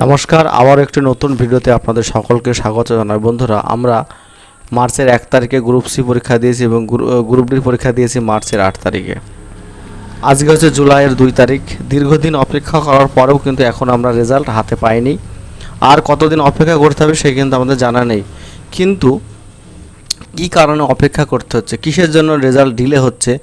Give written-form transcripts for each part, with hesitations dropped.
নমস্কার, আবার একটি নতুন ভিডিওতে আপনাদের সকলকে স্বাগত জানাই। বন্ধুরা, আমরা মার্চের 1 তারিখে গ্রুপ সি পরীক্ষা দিয়েছি এবং গ্রুপ ডি পরীক্ষা দিয়েছি মার্চের 8 তারিখে। আজকে হচ্ছে জুলাইয়ের 2 তারিখ। দীর্ঘদিন অপেক্ষা করার পরেও কিন্তু এখন আমরা রেজাল্ট হাতে পাইনি। আর কতদিন অপেক্ষা করতে হবে সে কিন্তু আমাদের জানা নেই। কিন্তু কী কারণে অপেক্ষা করতে হচ্ছে, কিসের জন্য রেজাল্ট ডিলে হচ্ছে,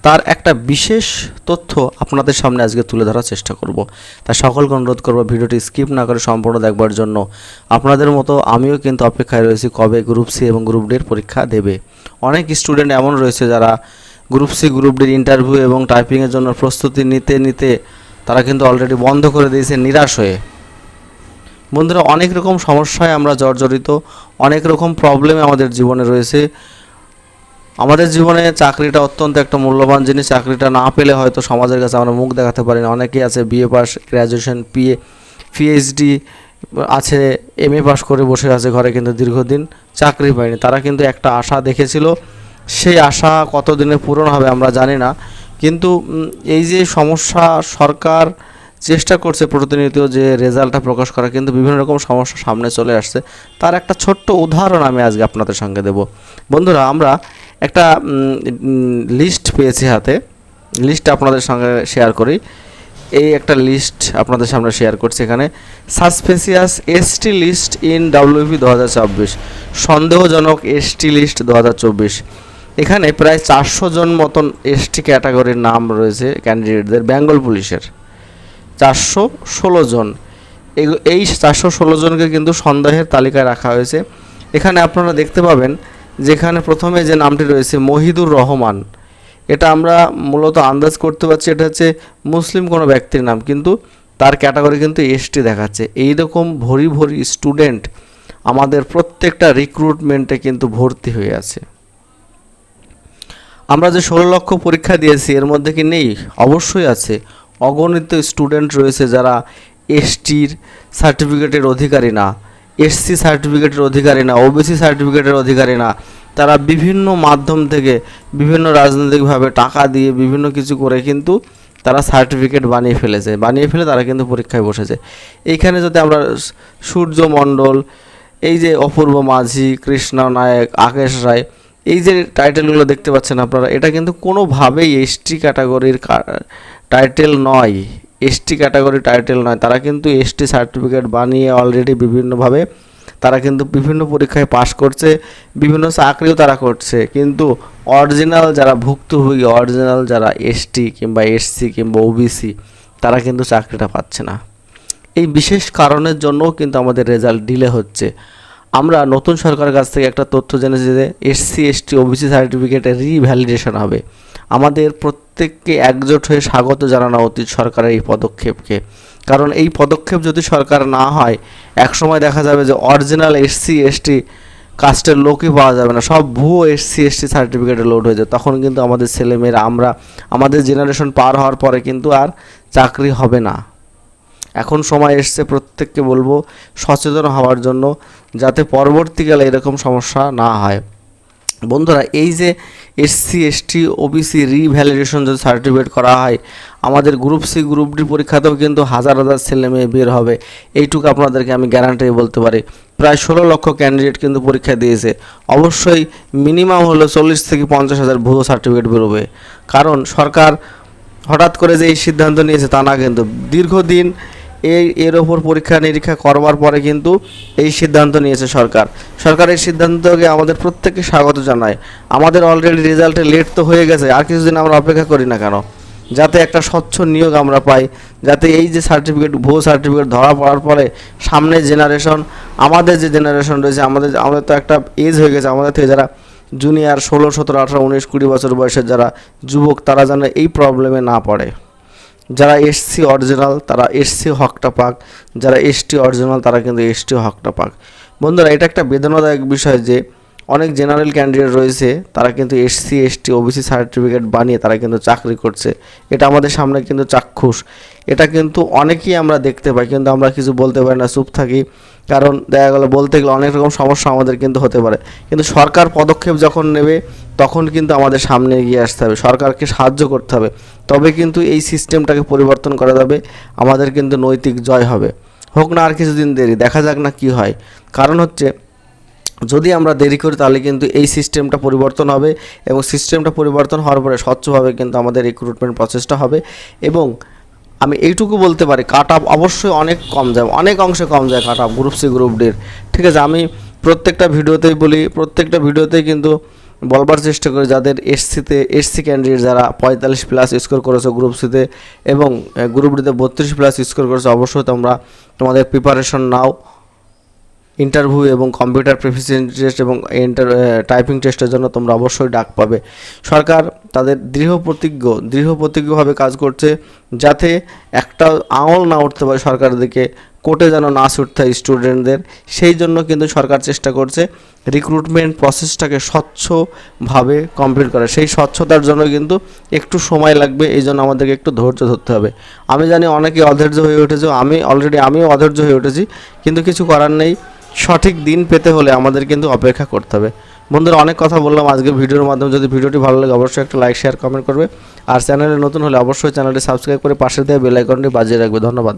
তার একটা বিশেষ তথ্য আপনাদের সামনে আজকে তুলে ধরার চেষ্টা করব। তাই সকলকে অনুরোধ করব ভিডিওটি স্কিপ না করে সম্পূর্ণ দেখবার জন্য। আপনাদের মতো আমিও কিন্তু অপেক্ষায় রয়েছি কবে গ্রুপ সি এবং গ্রুপ ডির পরীক্ষা দেবে। অনেক স্টুডেন্ট এমন রয়েছে যারা গ্রুপ সি গ্রুপ ডির ইন্টারভিউ এবং টাইপিংয়ের জন্য প্রস্তুতি নিতে নিতে তারা কিন্তু অলরেডি বন্ধ করে দিয়েছে নিরাশ হয়ে। বন্ধুরা, অনেক রকম সমস্যায় আমরা জর্জরিত, অনেক রকম প্রবলেমে আমাদের জীবনে রয়েছে। আমাদের জীবনে চাকরিটা অত্যন্ত একটা মূল্যবান জিনিস। চাকরিটা না পেলে হয়তো সমাজের কাছে আমরা মুখ দেখাতে পারি না। অনেকেই আছে বিএ পাস, গ্র্যাজুয়েশন, পিএইচডি আছে, এমএ পাস করে বসে আছে ঘরে, কিন্তু দীর্ঘদিন চাকরি পায়নি। তারা কিন্তু একটা আশা দেখেছিল, সেই আশা কতদিনে পূরণ হবে আমরা জানি না। কিন্তু এই যে সমস্যা, সরকার চেষ্টা করছে প্রতিনিয়ত যে রেজাল্টটা প্রকাশ করা, কিন্তু বিভিন্ন রকম সমস্যা সামনে চলে আসছে। তার একটা ছোট্ট উদাহরণ আমি আজকে আপনাদের সঙ্গে দেব। বন্ধুরা, আমরা একটা লিস্ট পেয়েছি হাতে, লিস্ট আপনাদের সঙ্গে শেয়ার করি। এই একটা লিস্ট আপনাদের সামনে শেয়ার করছি। এখানে সাসপেসিয়াস এসটি লিস্ট ইন ডাব্লিউপি 2024, সন্দেহজনক এসটি লিস্ট 2024। এখানে প্রায় 400 জন মতন এসটি ক্যাটাগরির নাম রয়েছে ক্যান্ডিডেটদের, বেঙ্গল পুলিশের 416 জন। এই 416 জনকে কিন্তু সন্দেহের তালিকায় রাখা হয়েছে। এখানে আপনারা দেখতে পাবেন যেখানে প্রথমে যে নামটি রয়েছে মহিদুর রহমান, এটা আমরা মূলত আন্দাজ করতে পারছি এটা হচ্ছে মুসলিম কোনো ব্যক্তির নাম, কিন্তু তার ক্যাটাগরি কিন্তু এসটি দেখাচ্ছে। এইরকম ভরি ভরি স্টুডেন্ট আমাদের প্রত্যেকটা রিক্রুটমেন্টে কিন্তু ভর্তি হয়ে আছে। আমরা যে 16 লক্ষ পরীক্ষা দিয়েছি এর মধ্যে কি নেই? অবশ্যই আছে। অগণিত স্টুডেন্ট রয়েছে যারা এসটির সার্টিফিকেটের অধিকারী না, এসসি সার্টিফিকেটের অধিকারী না, ওবিসি সার্টিফিকেটের অধিকারী না। তারা বিভিন্ন মাধ্যম থেকে, বিভিন্ন রাজনৈতিকভাবে টাকা দিয়ে বিভিন্ন কিছু করে কিন্তু তারা সার্টিফিকেট বানিয়ে ফেলে তারা কিন্তু পরীক্ষায় বসেছে। এইখানে যদি আমরা সূর্য মণ্ডল, এই যে অপূর্ব মাঝি, কৃষ্ণা নায়ক, আকেশ রায়, এই যে টাইটেলগুলো দেখতে পাচ্ছেন আপনারা, এটা কিন্তু কোনোভাবেই এসটি ক্যাটাগরির টাইটেল নয়, এসটি ক্যাটাগরি টাইটেল নয়। তারা কিন্তু এসটি সার্টিফিকেট বানিয়ে অলরেডি বিভিন্নভাবে তারা কিন্তু বিভিন্ন পরীক্ষায় পাশ করছে, বিভিন্ন চাকরিও তারা করছে, কিন্তু অরিজিনাল যারা ভুক্তভোগী, অরিজিনাল যারা এসটি কিংবা এসসি কিংবা ওবিসি, তারা কিন্তু চাকরিটা পাচ্ছে না। এই বিশেষ কারণের জন্যও কিন্তু আমাদের রেজাল্ট ডিলে হচ্ছে। আমরা নতুন সরকারের কাছ থেকে একটা তথ্য জেনেছি যে এসসি এসটি ওবিসি সার্টিফিকেটের রিভ্যালিডেশন হবে। আমাদের প্রত্যেককে একজোট হয়ে স্বাগত জানানো উচিত সরকারের এই পদক্ষেপকে। কারণ এই পদক্ষেপ যদি সরকার না হয়, একসময় দেখা যাবে যে অরিজিনাল এসসি এসটি কাস্টের লোকই পাওয়া যাবে না, সব ভুয়ো এসসি এসটি সার্টিফিকেটে লোড হয়ে যায়। তখন কিন্তু আমাদের ছেলেমেয়েরা, আমাদের জেনারেশন পার হওয়ার পরে কিন্তু আর চাকরি হবে না। এখন সময় এসছে প্রত্যেককে বলবো সচেতন হওয়ার জন্য, যাতে পরবর্তীকালে এরকম সমস্যা না হয়। বন্ধুরা, এই যে এসসি এসটি ওবিসি রিভ্যালিডেশন যদি সার্টিফিকেট করা হয়, আমাদের গ্রুপ সি গ্রুপ ডি পরীক্ষাতেও কিন্তু হাজার হাজার ছেলে মেয়ে বের হবে, এইটুকু আপনাদেরকে আমি গ্যারান্টি বলতে পারি। প্রায় 16 লক্ষ ক্যান্ডিডেট কিন্তু পরীক্ষা দিয়েছে। অবশ্যই মিনিমাম হলো 40 থেকে 50 হাজার ভুয়ো সার্টিফিকেট বেরোবে। কারণ সরকার হঠাৎ করে যে এই সিদ্ধান্ত নিয়েছে তা না, কিন্তু দীর্ঘদিন এর ওপর পরীক্ষা নিরীক্ষা করবার পরে কিন্তু এই সিদ্ধান্ত নিয়েছে সরকার এই সিদ্ধান্তকে আমাদের প্রত্যেককে স্বাগত জানায়। আমাদের অলরেডি রেজাল্টে লেট তো হয়ে গেছে, আর কিছুদিন আমরা অপেক্ষা করি না কেন, যাতে একটা স্বচ্ছ নিয়োগ আমরা পাই, যাতে এই যে সার্টিফিকেট, ভুয়ো সার্টিফিকেট ধরা পড়ার পরে সামনের জেনারেশন, আমাদের যে জেনারেশন রয়েছে, আমাদের তো একটা এজ হয়ে গেছে, আমাদের থেকে যারা জুনিয়র 16, 17, 18, 19, 20 বছর বয়সের যারা যুবক, তারা যেন এই প্রবলেমে না পড়ে। যারা এসসি অরিজিনাল তারা এসসি হকটা পাক, যারা এসটি অরিজিনাল তারা কিন্তু এসটি হকটা পাক। বন্ধুরা, এটা একটা বেদনাদায়ক বিষয় যে অনেক জেনারেল ক্যান্ডিডেট রয়েছে, তারা কিন্তু এসসি এসটি ওবিসি সার্টিফিকেট বানিয়ে তারা কিন্তু চাকরি করছে। এটা আমাদের সামনে কিন্তু চাক্ষুষ, এটা কিন্তু অনেকেই আমরা দেখতে পাই, কিন্তু আমরা কিছু বলতে পারি না, চুপ থাকি। কারণ দেখা গেলো বলতে গেলে অনেক রকম সমস্যা আমাদের কিন্তু হতে পারে। কিন্তু সরকার পদক্ষেপ যখন নেবে তখন কিন্তু আমাদের সামনে এগিয়ে আসতে হবে, সরকারকে সাহায্য করতে হবে, তবে কিন্তু এই সিস্টেমটাকে পরিবর্তন করা যাবে, আমাদের কিন্তু নৈতিক জয় হবে। হোক না আর কিছুদিন দেরি, দেখা যাক না কি হয়। কারণ হচ্ছে যদি আমরা দেরি করি তাহলে কিন্তু এই সিস্টেমটা পরিবর্তন হবে, এবং সিস্টেমটা পরিবর্তন হওয়ার পরে স্বচ্ছভাবে কিন্তু আমাদের রিক্রুটমেন্ট প্রসেসটা হবে। এবং আমি এইটুকু বলতে পারি, কাট অফ অবশ্যই অনেক কম যায়, অনেক অংশে কম যায় cut off group C group ডির। ঠিক আছে, আমি প্রত্যেকটা ভিডিওতেই বলি, প্রত্যেকটা ভিডিওতেই কিন্তু বলবার চেষ্টা করি যাদের এসসি ক্যান্ডিডেট যারা 45+ স্কোর করেছো গ্রুপ সিতে এবং গ্রুপ ডিতে 32+ স্কোর করেছো, অবশ্যই তোমরা তোমাদের প্রিপারেশন নাও। ইন্টারভিউ এবং কম্পিউটার প্রফিসিয়েন্সি টেস্ট এবং টাইপিং টেস্টের জন্য তোমরা অবশ্যই ডাক পাবে। সরকার তাদের দৃঢ়প্রতিজ্ঞভাবে কাজ করছে যাতে একটা আঙুল না উঠতে পারে সরকারের দিকে, কোর্টে যেন না ছুটতে হয় স্টুডেন্টদের। সেই জন্য কিন্তু সরকার চেষ্টা করছে রিক্রুটমেন্ট প্রসেসটাকে স্বচ্ছভাবে কমপ্লিট করে। সেই স্বচ্ছতার জন্য কিন্তু একটু সময় লাগবে, এই জন্য আমাদেরকে একটু ধৈর্য ধরতে হবে। আমি জানি অনেকে অধৈর্য হয়ে উঠেছে, আমিও অধৈর্য হয়ে উঠেছি, কিন্তু কিছু করার নেই। সঠিক দিন পেতে হলে আমাদের কিন্তু অপেক্ষা করতে হবে। বন্ধুরা, অনেক কথা বললাম আজকে ভিডিওর মাধ্যমে। যদি ভিডিওটি ভালো লাগে অবশ্যই একটা লাইক, শেয়ার, কমেন্ট করবে। আর চ্যানেলে নতুন হলে অবশ্যই চ্যানেলটি সাবস্ক্রাইব করে পাশে দেওয়া বেল আইকনটি বাজিয়ে রাখবে। ধন্যবাদ।